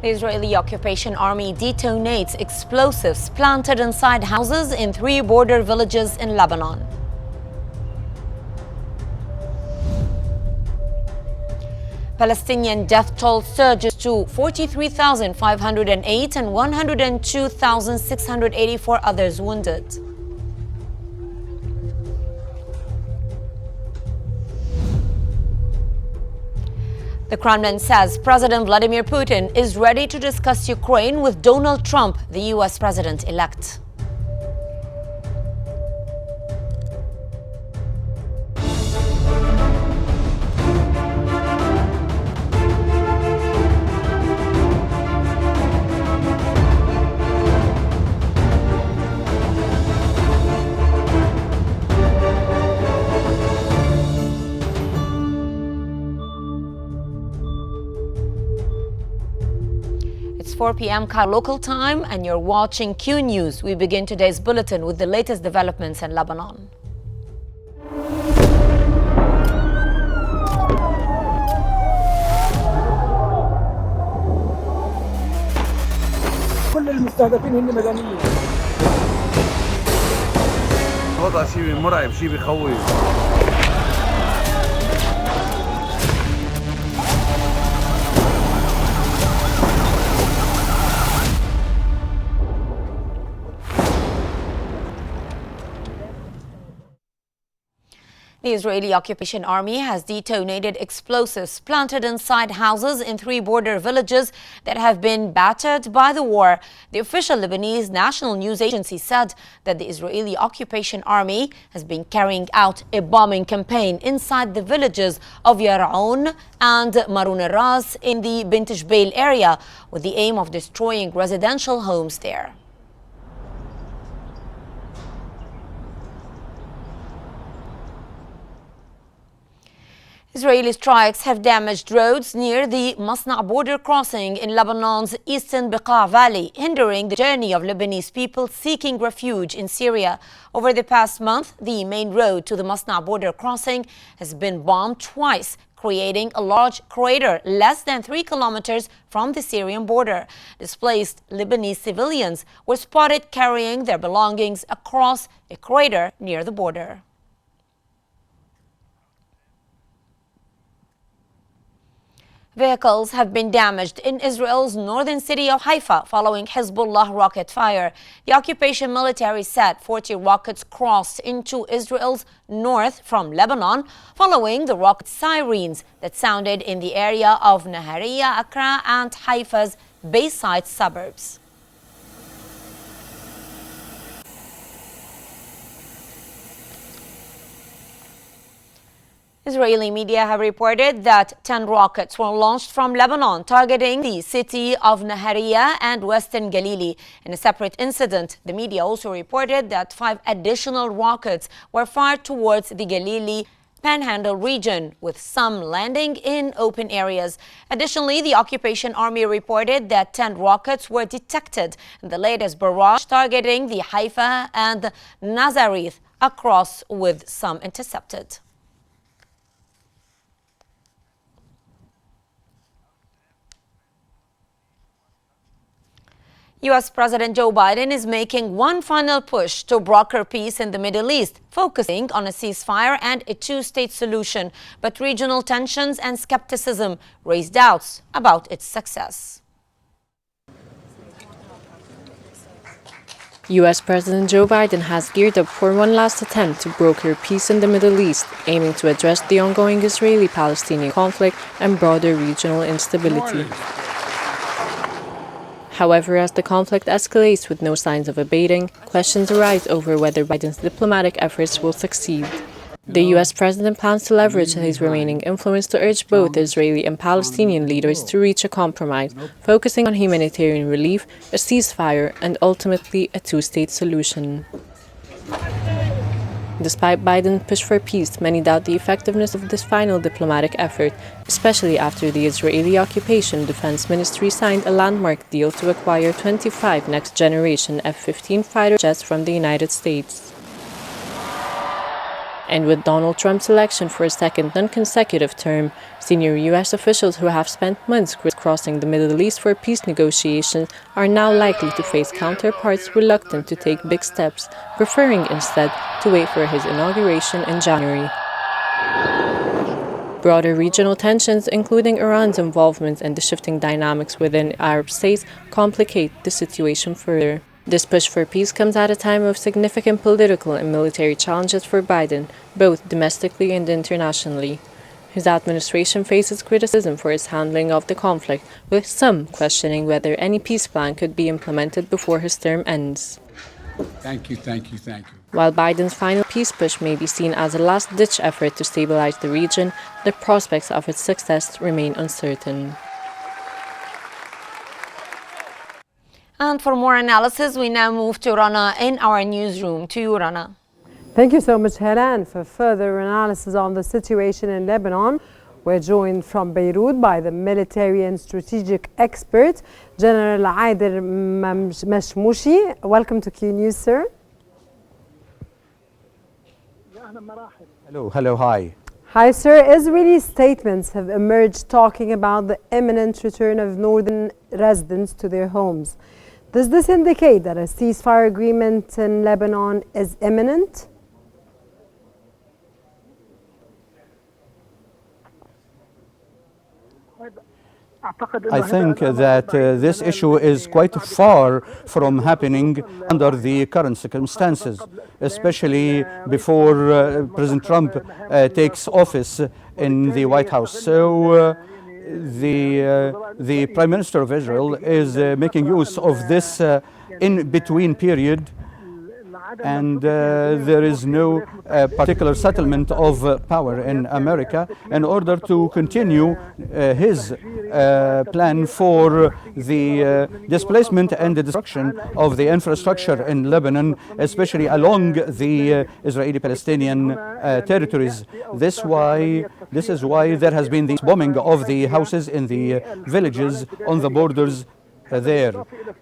The Israeli occupation army detonates explosives planted inside houses in 3 border villages in Lebanon. Palestinian death toll surges to 43,508 and 102,684 others wounded. The Kremlin says President Vladimir Putin is ready to discuss Ukraine with Donald Trump, the U.S. president-elect. It's 4 p.m. local time, and you're watching Qnews. We begin today's bulletin with the latest developments in Lebanon. كل المستهدفين هن مدنيين. وضع شيء مرعب، شيء بخوف. The Israeli occupation army has detonated explosives planted inside houses in 3 border villages that have been battered by the war. The official Lebanese national news agency said that the Israeli occupation army has been carrying out a bombing campaign inside the villages of Yar'oun and Marun al-Ras in the Bint Jbeil area with the aim of destroying residential homes there. Israeli strikes have damaged roads near the Masna border crossing in Lebanon's eastern Beqa Valley, hindering the journey of Lebanese people seeking refuge in Syria. Over the past month, the main road to the Masna border crossing has been bombed twice, creating a large crater less than 3 kilometers from the Syrian border. Displaced Lebanese civilians were spotted carrying their belongings across a crater near the border. Vehicles have been damaged in Israel's northern city of Haifa following Hezbollah rocket fire. The occupation military said 40 rockets crossed into Israel's north from Lebanon following the rocket sirens that sounded in the area of Nahariya, Accra, and Haifa's Bayside suburbs. Israeli media have reported that 10 rockets were launched from Lebanon, targeting the city of Nahariya and western Galilee. In a separate incident, the media also reported that 5 additional rockets were fired towards the Galilee Panhandle region, with some landing in open areas. Additionally, the occupation army reported that 10 rockets were detected in the latest barrage targeting the Haifa and Nazareth across, with some intercepted. U.S. President Joe Biden is making one final push to broker peace in the Middle East, focusing on a ceasefire and a 2-state solution. But regional tensions and skepticism raise doubts about its success. U.S. President Joe Biden has geared up for one last attempt to broker peace in the Middle East, aiming to address the ongoing Israeli-Palestinian conflict and broader regional instability. However, as the conflict escalates with no signs of abating, questions arise over whether Biden's diplomatic efforts will succeed. The U.S. president plans to leverage his remaining influence to urge both Israeli and Palestinian leaders to reach a compromise, focusing on humanitarian relief, a ceasefire, and ultimately a 2-state solution. Despite Biden's push for peace, many doubt the effectiveness of this final diplomatic effort, especially after the Israeli occupation defense ministry signed a landmark deal to acquire 25 next-generation F-15 fighter jets from the United States. And with Donald Trump's election for a second non-consecutive term, senior U.S. officials who have spent months crisscrossing the Middle East for peace negotiations are now likely to face counterparts reluctant to take big steps, preferring instead to wait for his inauguration in January. Broader regional tensions, including Iran's involvement and the shifting dynamics within Arab states, complicate the situation further. This push for peace comes at a time of significant political and military challenges for Biden, both domestically and internationally. His administration faces criticism for its handling of the conflict, with some questioning whether any peace plan could be implemented before his term ends. Thank you. While Biden's final peace push may be seen as a last-ditch effort to stabilize the region, the prospects of its success remain uncertain. And for more analysis, we now move to Rana in our newsroom. To you, Rana. Thank you so much, Haran. For further analysis on the situation in Lebanon, we're joined from Beirut by the military and strategic expert, General Aider Mashmoushi. Welcome to Qnews, sir. Hello, hi. Hi, sir. Israeli statements have emerged talking about the imminent return of northern residents to their homes. Does this indicate that a ceasefire agreement in Lebanon is imminent? I think that this issue is quite far from happening under the current circumstances, especially before President Trump takes office in the White House. So the Prime Minister of Israel is making use of this in-between period, and there is no particular settlement of power in America in order to continue his plan for the displacement and the destruction of the infrastructure in Lebanon, especially along the Israeli-Palestinian territories. This is why there has been this bombing of the houses in the villages on the borders there.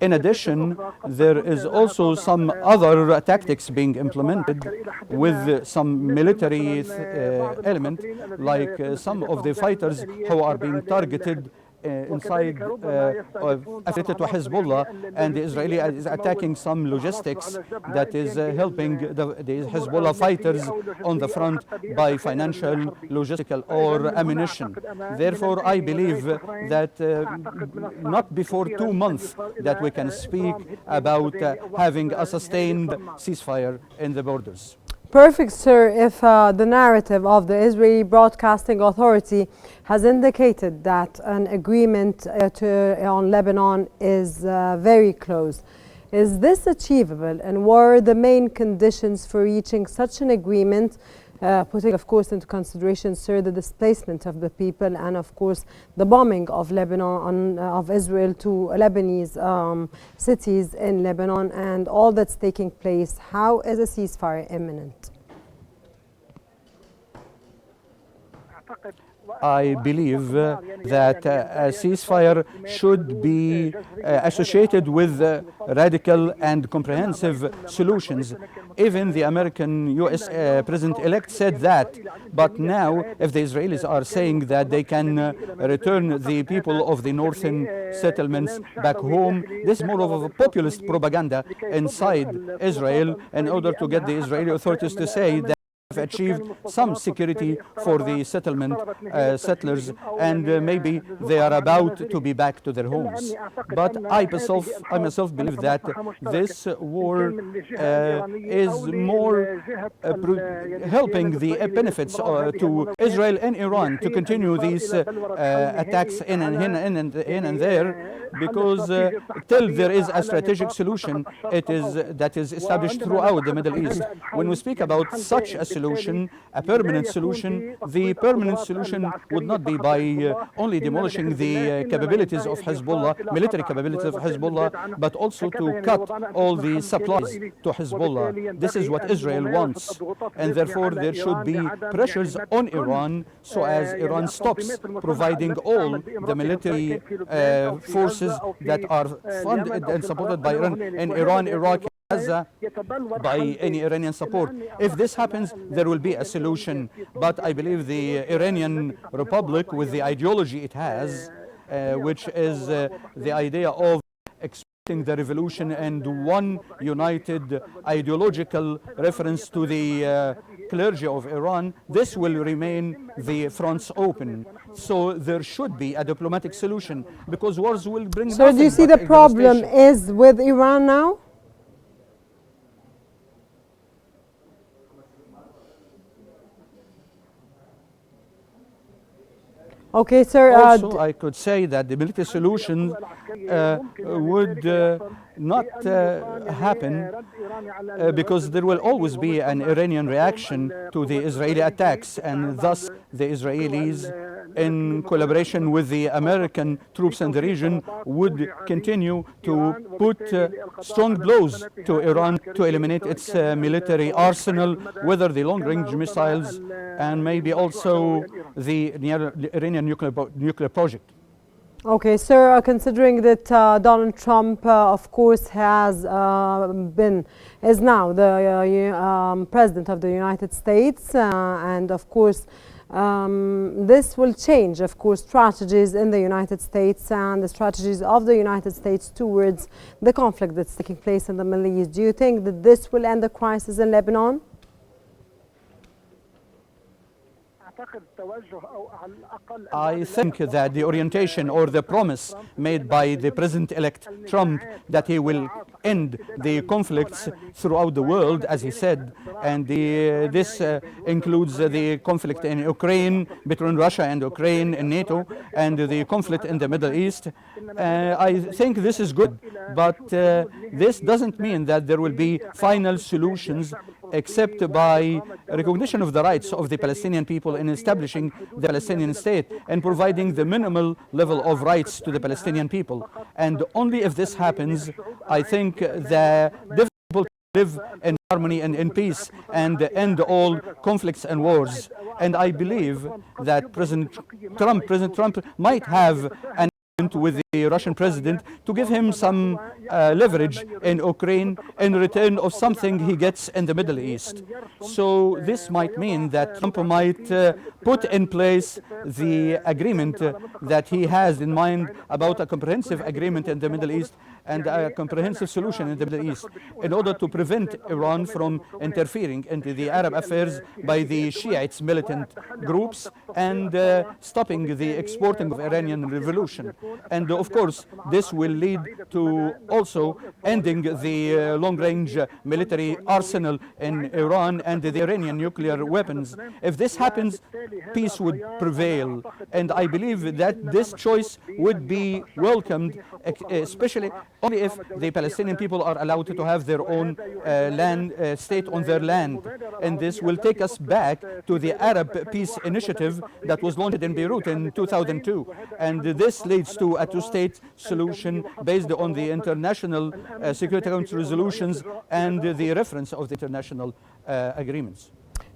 In addition, there is also some other tactics being implemented with some military element, like some of the fighters who are being targeted inside affiliated to Hezbollah, and the Israeli is attacking some logistics that is helping the Hezbollah fighters on the front by financial, logistical or ammunition. Therefore, I believe that not before 2 months that we can speak about having a sustained ceasefire in the borders. Perfect, sir. If the narrative of the Israeli Broadcasting Authority has indicated that an agreement on Lebanon is very close, is this achievable, and what are the main conditions for reaching such an agreement, putting, of course, into consideration, sir, the displacement of the people and, of course, the bombing of Lebanon, of Israel to Lebanese cities in Lebanon and all that's taking place? How is a ceasefire imminent? I believe that a ceasefire should be associated with radical and comprehensive solutions. Even the American U.S. President-elect said that. But now, if the Israelis are saying that they can return the people of the northern settlements back home, this is more of a populist propaganda inside Israel in order to get the Israeli authorities to say that achieved some security for the settlement settlers, and maybe they are about to be back to their homes. But I myself believe that this war is more helping the benefits to Israel and Iran to continue these attacks in and there, because till there is a strategic solution that is established throughout the Middle East. When we speak about such a solution, a permanent solution, the permanent solution would not be by only demolishing the capabilities of Hezbollah, military capabilities of Hezbollah, but also to cut all the supplies to Hezbollah. This is what Israel wants, and therefore there should be pressures on Iran so as Iran stops providing all the military forces that are funded and supported by Iran in Iran, Iraq, Gaza by any Iranian support. If this happens, there will be a solution. But I believe the Iranian Republic, with the ideology it has, which is the idea of expecting the revolution and one united ideological reference to the clergy of Iran, this will remain the fronts open. So there should be a diplomatic solution, because wars will bring So nothing do you see but the problem devastation. is with Iran now? Okay, sir. Also, I could say that the military solution would not happen because there will always be an Iranian reaction to the Israeli attacks, and thus the Israelis, in collaboration with the American troops in the region, would continue to put strong blows to Iran to eliminate its military arsenal, whether the long-range missiles and maybe also the Iranian nuclear project. Okay, sir, considering that Donald Trump, of course, is now the President of the United States, and of course, this will change, of course, strategies in the United States and the strategies of the United States towards the conflict that's taking place in the Middle East. Do you think that this will end the crisis in Lebanon? I think that the orientation or the promise made by the President-elect Trump that he will end the conflicts throughout the world, as he said, and this includes the conflict in Ukraine, between Russia and Ukraine and NATO, and the conflict in the Middle East. I think this is good, but this doesn't mean that there will be final solutions except by recognition of the rights of the Palestinian people in establishing the Palestinian state and providing the minimal level of rights to the Palestinian people. And only if this happens, I think the people live in harmony and in peace and end all conflicts and wars. And I believe that President Trump might have an with the Russian president to give him some leverage in Ukraine in return of something he gets in the Middle East. So this might mean that Trump might put in place the agreement that he has in mind about a comprehensive agreement in the Middle East and a comprehensive solution in the Middle East in order to prevent Iran from interfering into the Arab affairs by the Shiites militant groups and stopping the exporting of Iranian revolution. And of course, this will lead to also ending the long-range military arsenal in Iran and the Iranian nuclear weapons. If this happens, peace would prevail. And I believe that this choice would be welcomed, especially only if the Palestinian people are allowed to have their own state on their land. And this will take us back to the Arab Peace Initiative that was launched in Beirut in 2002. And this leads to a two-state solution based on the international Security Council resolutions and the reference of the international agreements.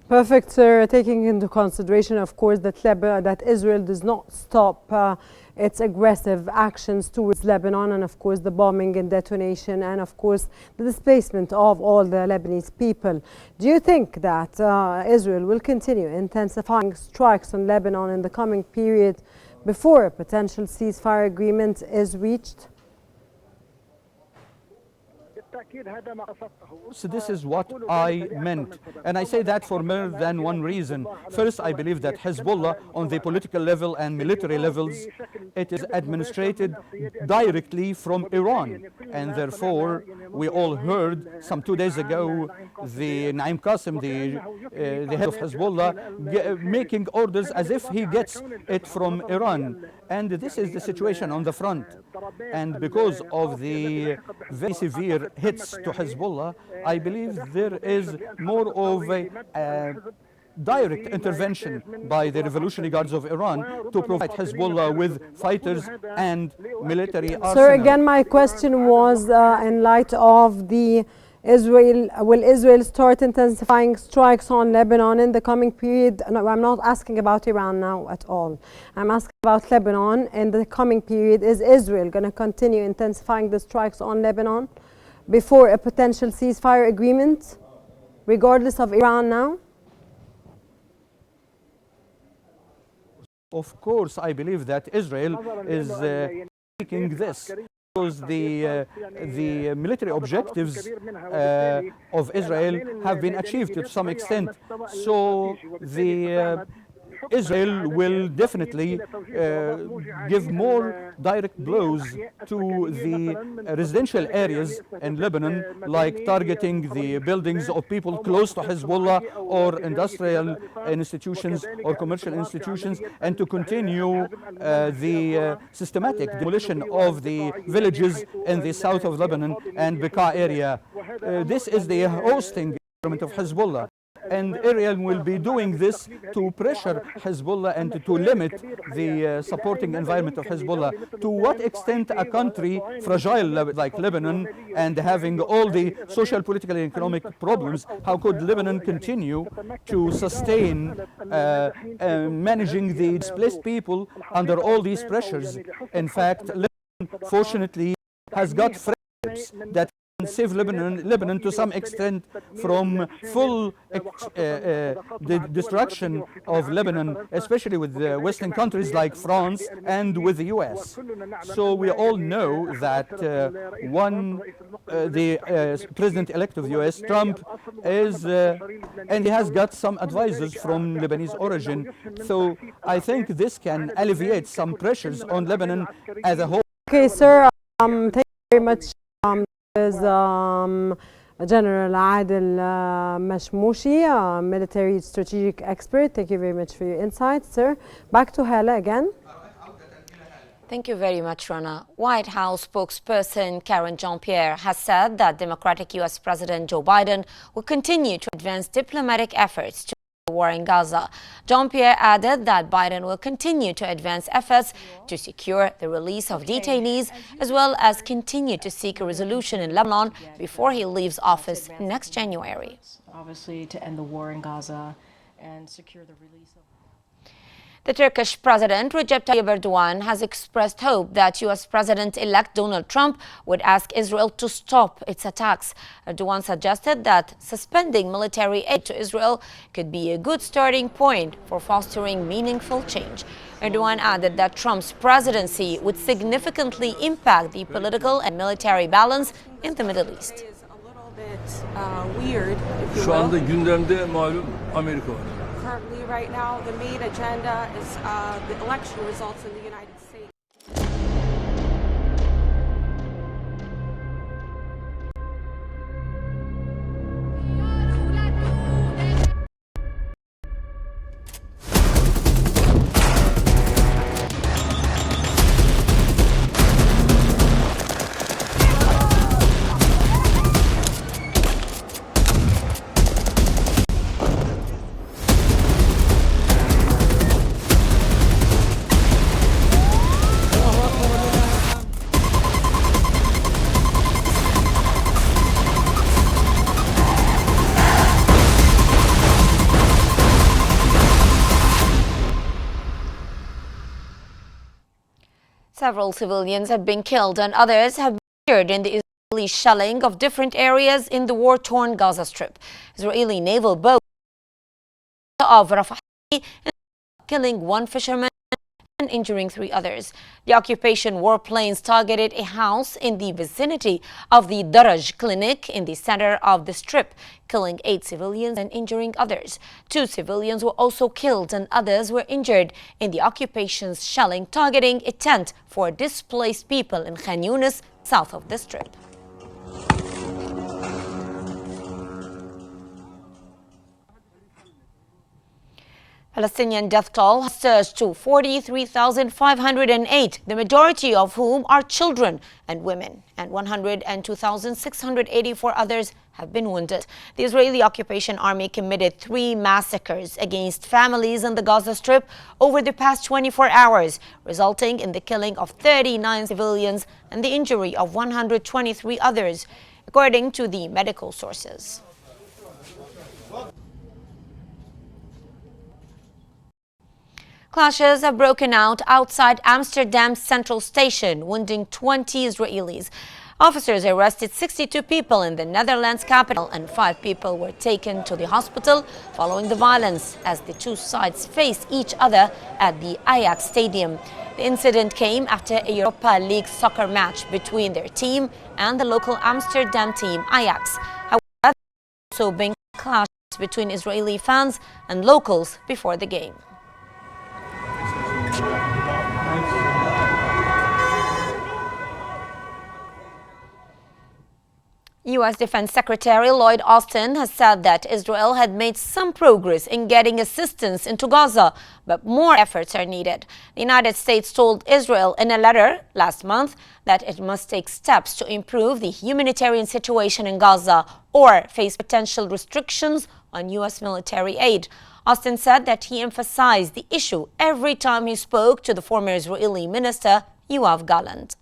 Perfect, sir. Taking into consideration, of course, that Israel does not stop its aggressive actions towards Lebanon, and of course the bombing and detonation, and of course the displacement of all the Lebanese people. Do you think that Israel will continue intensifying strikes on Lebanon in the coming period before a potential ceasefire agreement is reached? So this is what I meant, and I say that for more than one reason. First, I believe that Hezbollah on the political level and military levels, it is administrated directly from Iran, and therefore we all heard some 2 days ago the Naim Qassem, the head of Hezbollah, making orders as if he gets it from Iran. And this is the situation on the front. And because of the very severe hits to Hezbollah, I believe there is more of a direct intervention by the Revolutionary Guards of Iran to provide Hezbollah with fighters and military arsenal. Sir, again, my question was in light of the will Israel start intensifying strikes on Lebanon in the coming period? No, I'm not asking about Iran now at all. I'm asking about Lebanon in the coming period. Is Israel going to continue intensifying the strikes on Lebanon before a potential ceasefire agreement, regardless of Iran now? Of course, I believe that Israel is seeking this because the military objectives of Israel have been achieved to some extent. So Israel will definitely give more direct blows to the residential areas in Lebanon, like targeting the buildings of people close to Hezbollah or industrial institutions or commercial institutions, and to continue the systematic demolition of the villages in the south of Lebanon and Bekaa area. This is the hosting government of Hezbollah. And Iran will be doing this to pressure Hezbollah and to limit the supporting environment of Hezbollah. To what extent a country fragile like Lebanon and having all the social, political, and economic problems, how could Lebanon continue to sustain managing the displaced people under all these pressures? In fact, Lebanon, fortunately, has got friendships that save Lebanon to some extent from full destruction of Lebanon, especially with the Western countries like France and with the US. So we all know that the president-elect of the US, Trump, is, and he has got some advisors from Lebanese origin. So I think this can alleviate some pressures on Lebanon as a whole. Okay, sir, thank you very much. Is General Adel Mashmoushi, military strategic expert. Thank you very much for your insights, sir. Back to Hala again. Thank you very much, Rana. White House spokesperson Karen Jean-Pierre has said that Democratic U.S. President Joe Biden will continue to advance diplomatic efforts to the war in Gaza. Jean-Pierre added that Biden will continue to advance efforts to secure the release of detainees, as well as continue to seek a resolution in Lebanon before he leaves office next January. Obviously, to end the war in Gaza and secure the release of... The Turkish President Recep Tayyip Erdogan has expressed hope that U.S. President-elect Donald Trump would ask Israel to stop its attacks. Erdogan suggested that suspending military aid to Israel could be a good starting point for fostering meaningful change. Erdogan added that Trump's presidency would significantly impact the political and military balance in the Middle East. Weird, if you Şu anda will. gündemde malum Amerika var. Currently, right now, the main agenda is the election results in the United States. Several civilians have been killed and others have been injured in the Israeli shelling of different areas in the war-torn Gaza Strip. Israeli naval boat of Rafah killing one fisherman and injuring 3 others. The occupation warplanes targeted a house in the vicinity of the Daraj clinic in the center of the Strip, killing 8 civilians and injuring others. 2 civilians were also killed and others were injured in the occupation's shelling targeting a tent for displaced people in Khan Yunis, south of the Strip. Palestinian death toll has surged to 43,508, the majority of whom are children and women, and 102,684 others have been wounded. The Israeli occupation army committed 3 massacres against families in the Gaza Strip over the past 24 hours, resulting in the killing of 39 civilians and the injury of 123 others, according to the medical sources. Clashes have broken out outside Amsterdam's central station, wounding 20 Israelis. Officers arrested 62 people in the Netherlands capital and 5 people were taken to the hospital following the violence as the two sides faced each other at the Ajax stadium. The incident came after a Europa League soccer match between their team and the local Amsterdam team Ajax. However, there has also been clashes between Israeli fans and locals before the game. U.S. Defense Secretary Lloyd Austin has said that Israel had made some progress in getting assistance into Gaza, but more efforts are needed. The United States told Israel in a letter last month that it must take steps to improve the humanitarian situation in Gaza or face potential restrictions on U.S. military aid. Austin said that he emphasized the issue every time he spoke to the former Israeli minister, Yoav Gallant.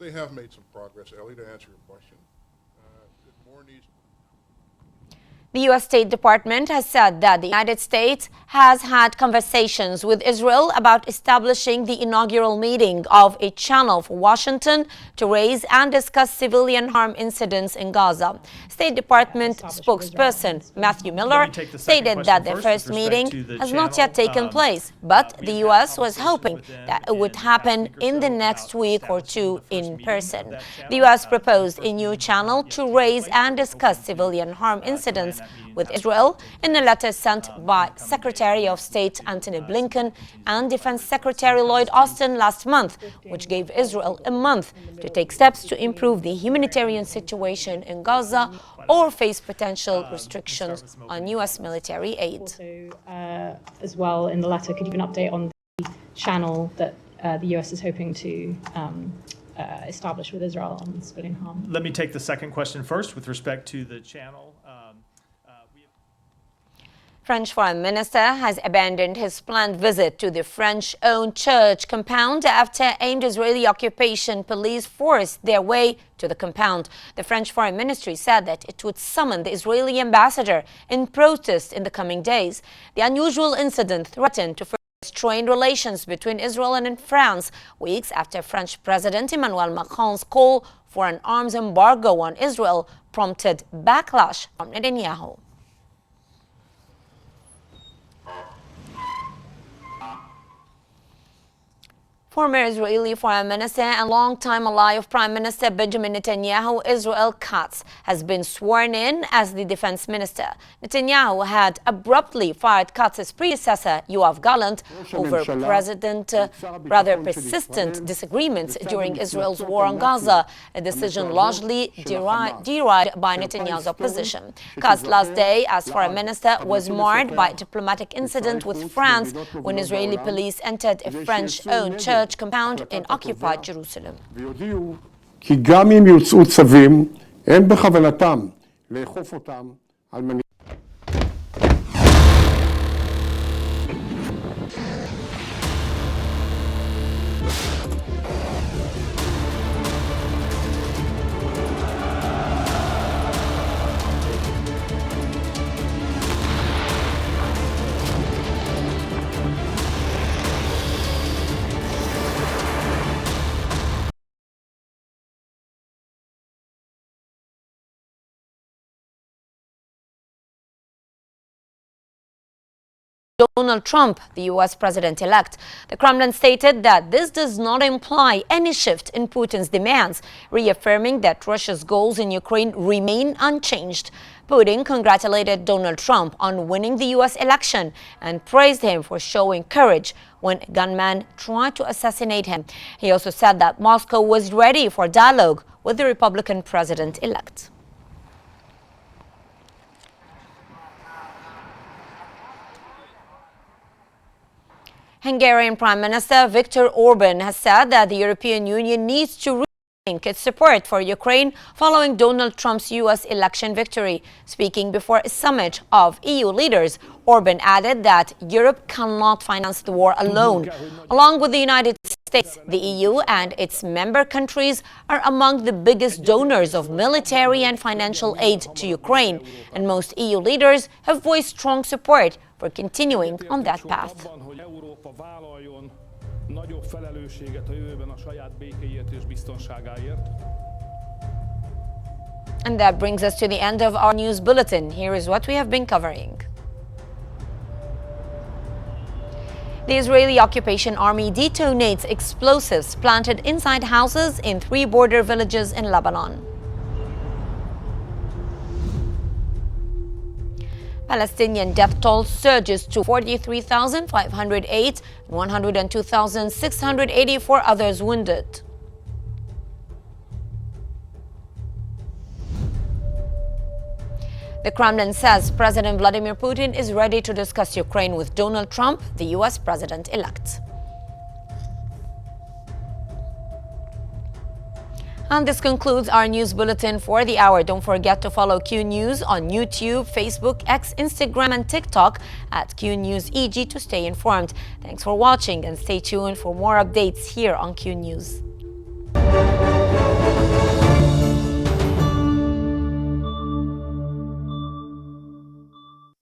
They have made some progress, Ellie, to answer your question. More needs. The U.S. State Department has said that the United States has had conversations with Israel about establishing the inaugural meeting of a channel for Washington to raise and discuss civilian harm incidents in Gaza. State Department spokesperson Matthew Miller stated that the first meeting has not yet taken place, but the U.S. was hoping that it would happen in the next week or two in person. The U.S. proposed a new channel to raise and discuss civilian harm incidents with Israel in a letter sent by Secretary of State Antony Blinken and Defense Secretary Lloyd Austin last month, which gave Israel a month to take steps to improve the humanitarian situation in Gaza or face potential restrictions on U.S. military aid. Also, as well, in the letter, could you give an update on the channel that the U.S. is hoping to establish with Israel on civilian harm? Let me take the second question first with respect to the channel. French Foreign Minister has abandoned his planned visit to the French-owned church compound after aimed Israeli occupation police forced their way to the compound. The French Foreign Ministry said that it would summon the Israeli ambassador in protest in the coming days. The unusual incident threatened to strain relations between Israel and France, weeks after French President Emmanuel Macron's call for an arms embargo on Israel prompted backlash from Netanyahu. Former Israeli Foreign Minister and longtime ally of Prime Minister Benjamin Netanyahu, Israel Katz, has been sworn in as the defense minister. Netanyahu had abruptly fired Katz's predecessor, Yoav Gallant, over persistent disagreements during Israel's war on Gaza, a decision largely derided by Netanyahu's opposition. Katz's last day as foreign minister was marred by a diplomatic incident with France when Israeli police entered a French-owned church compound in occupied Jerusalem. כי גם אם יוצאו צווים, אין בכוונתם לאכוף אותם על מנהיגים. Donald Trump, the U.S. president-elect. The Kremlin stated that this does not imply any shift in Putin's demands, reaffirming that Russia's goals in Ukraine remain unchanged. Putin congratulated Donald Trump on winning the U.S. election and praised him for showing courage when a gunman tried to assassinate him. He also said that Moscow was ready for dialogue with the Republican president-elect. Hungarian Prime Minister Viktor Orban has said that the European Union needs to rethink its support for Ukraine following Donald Trump's U.S. election victory. Speaking before a summit of EU leaders, Orban added that Europe cannot finance the war alone. Along with the United States, the EU and its member countries are among the biggest donors of military and financial aid to Ukraine, and most EU leaders have voiced strong support for continuing on that path. nagyobb felelősséget a jövőben a saját békéért és biztonságáért. And that brings us to the end of our news bulletin. Here is what we have been covering. The Israeli occupation army detonates explosives planted inside houses in 3 border villages in Lebanon. Palestinian death toll surges to 43,508, 102,684 others wounded. The Kremlin says President Vladimir Putin is ready to discuss Ukraine with Donald Trump, the U.S. president-elect. And this concludes our news bulletin for the hour. Don't forget to follow Q News on YouTube, Facebook, X, Instagram, and TikTok at Q News EG to stay informed. Thanks for watching and stay tuned for more updates here on Q News.